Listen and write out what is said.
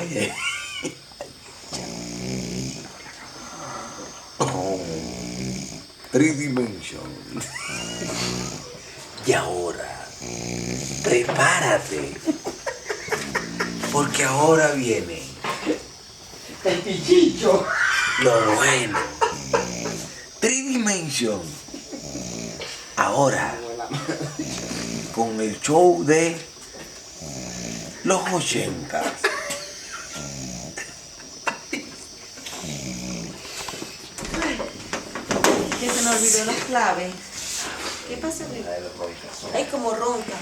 Ay, oh, tridimension. Y ahora, prepárate, porque ahora viene El pichicho. lo bueno. Tridimension. Ahora, con el show de los 80. Que se me olvidó las claves. ¿Qué pasa? Ay, como ronca.